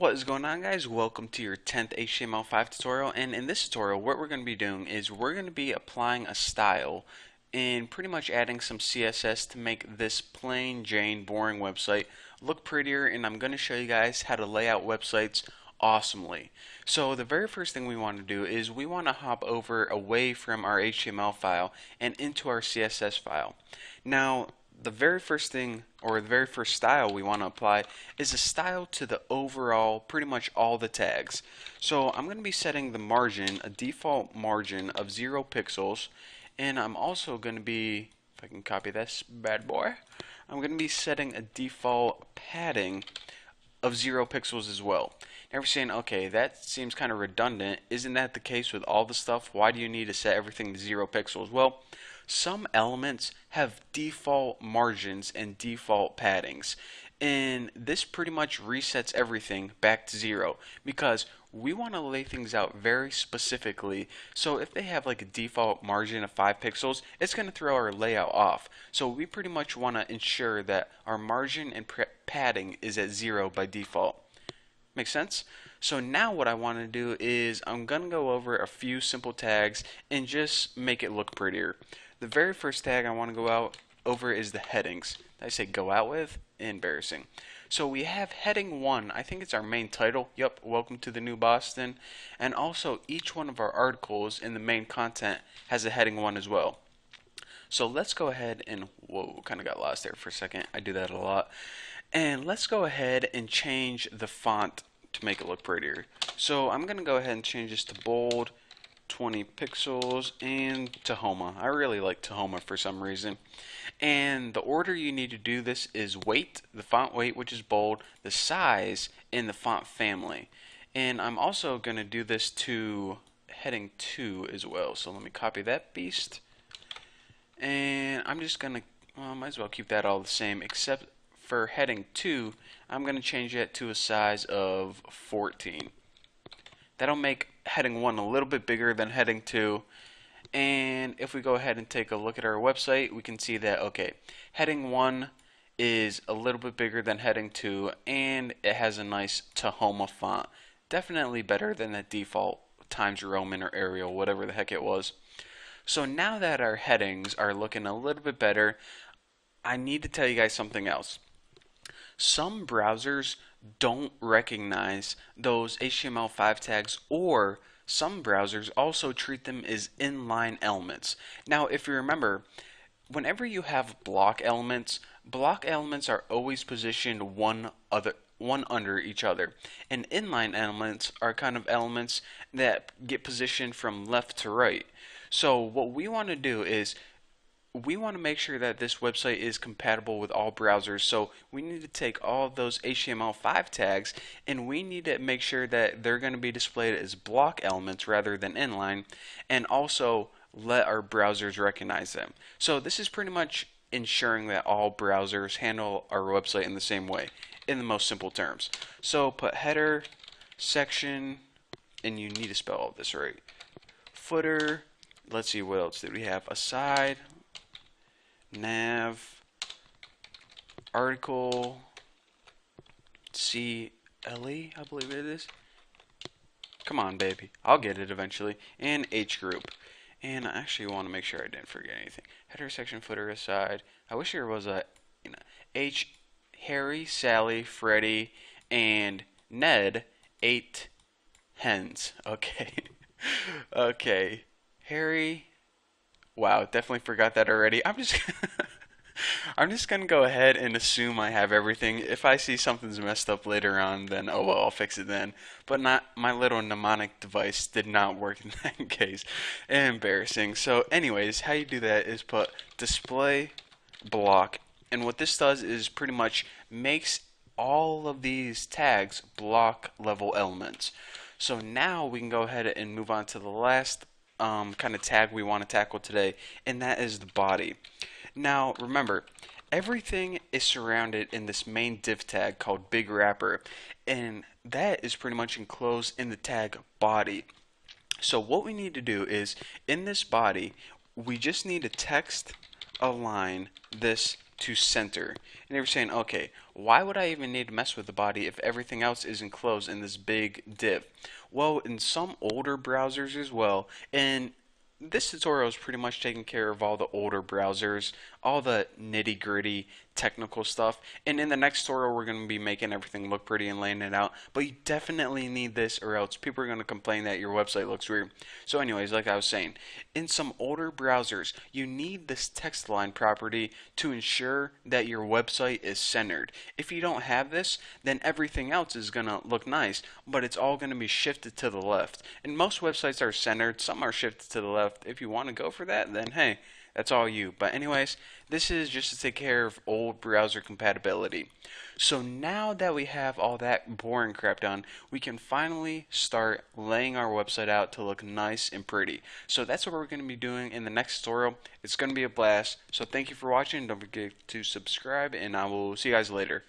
What is going on, guys? Welcome to your 10th HTML5 tutorial, and in this tutorial what we're going to be doing is we're going to be applying a style and pretty much adding some CSS to make this plain Jane boring website look prettier, and I'm going to show you guys how to lay out websites awesomely. So the very first thing we want to do is we want to hop over away from our HTML file and into our CSS file. Now the very first thing, or the very first style we want to apply, is a style to the overall, pretty much all the tags. So I'm going to be setting the margin, a default margin of 0 pixels, and I'm also going to be, if I can copy this bad boy, I'm going to be setting a default padding of 0 pixels as well. Now you're saying, okay, that seems kind of redundant. Isn't that the case with all the stuff? Why do you need to set everything to 0 pixels? Well, some elements have default margins and default paddings, and this pretty much resets everything back to 0 because we want to lay things out very specifically. So if they have like a default margin of 5 pixels, it's going to throw our layout off. So we pretty much want to ensure that our margin and padding is at 0 by default. Make sense? So now what I want to do is I'm going to go over a few simple tags and just make it look prettier. The very first tag I want to go out over is the headings. Did I say go out with? Embarrassing. So we have heading 1. I think it's our main title. Yep, welcome to the new Boston. And also each one of our articles in the main content has a heading 1 as well. So let's go ahead and, whoa, kind of got lost there for a second. I do that a lot. And let's go ahead and change the font to make it look prettier. So I'm going to go ahead and change this to bold, 20 pixels, and Tahoma. I really like Tahoma for some reason. And the order you need to do this is weight, the font weight, which is bold, the size, and the font family. And I'm also going to do this to heading 2 as well. So let me copy that beast. And I'm just going to, well, might as well keep that all the same, except for heading 2, I'm going to change it to a size of 14. That'll make heading 1 a little bit bigger than heading 2. And if we go ahead and take a look at our website, we can see that, okay, heading 1 is a little bit bigger than heading 2, and it has a nice Tahoma font. Definitely better than the default Times Roman or Arial, whatever the heck it was. So now that our headings are looking a little bit better, I need to tell you guys something else. Some browsers don't recognize those HTML5 tags, or some browsers also treat them as inline elements. Now, if you remember, whenever you have block elements are always positioned one under each other. And inline elements are kind of elements that get positioned from left to right. So what we want to do is we want to make sure that this website is compatible with all browsers. So we need to take all of those HTML5 tags and we need to make sure that they're going to be displayed as block elements rather than inline, and also let our browsers recognize them. So this is pretty much ensuring that all browsers handle our website in the same way, in the most simple terms. So put header, section, and you need to spell all this right. Footer, let's see, what else did we have? Aside, nav, article, CLE, I believe it is. Come on, baby. I'll get it eventually. And H group. And I actually want to make sure I didn't forget anything. Header, section, footer, aside. I wish there was a, H, Harry, Sally, Freddie, and Ned, 8 hens. Okay. Okay. Harry. Wow, definitely forgot that already. I'm just gonna go ahead and assume I have everything. If I see something's messed up later on, then oh well, I'll fix it then. But not, my little mnemonic device did not work in that case. Embarrassing. So anyways, how you do that is put display block, and what this does is pretty much makes all of these tags block level elements. So now we can go ahead and move on to the last kind of tag we want to tackle today, and that is the body. Now remember, everything is surrounded in this main div tag called big wrapper, and that is pretty much enclosed in the tag body. So what we need to do is, in this body, we just need to text align this to center. And you're saying, okay, why would I even need to mess with the body if everything else is enclosed in this big div? Well, in some older browsers as well, and this tutorial is pretty much taking care of all the older browsers, all the nitty gritty technical stuff. And in the next tutorial, we're going to be making everything look pretty and laying it out. But you definitely need this, or else people are going to complain that your website looks weird. So, anyways, like I was saying, in some older browsers, you need this text line property to ensure that your website is centered. If you don't have this, then everything else is going to look nice, but it's all going to be shifted to the left. And most websites are centered, some are shifted to the left. If you want to go for that, then hey, that's all you. But anyways, this is just to take care of old browser compatibility. So now that we have all that boring crap done, we can finally start laying our website out to look nice and pretty. So that's what we're going to be doing in the next tutorial. It's going to be a blast. So thank you for watching. Don't forget to subscribe, and I will see you guys later.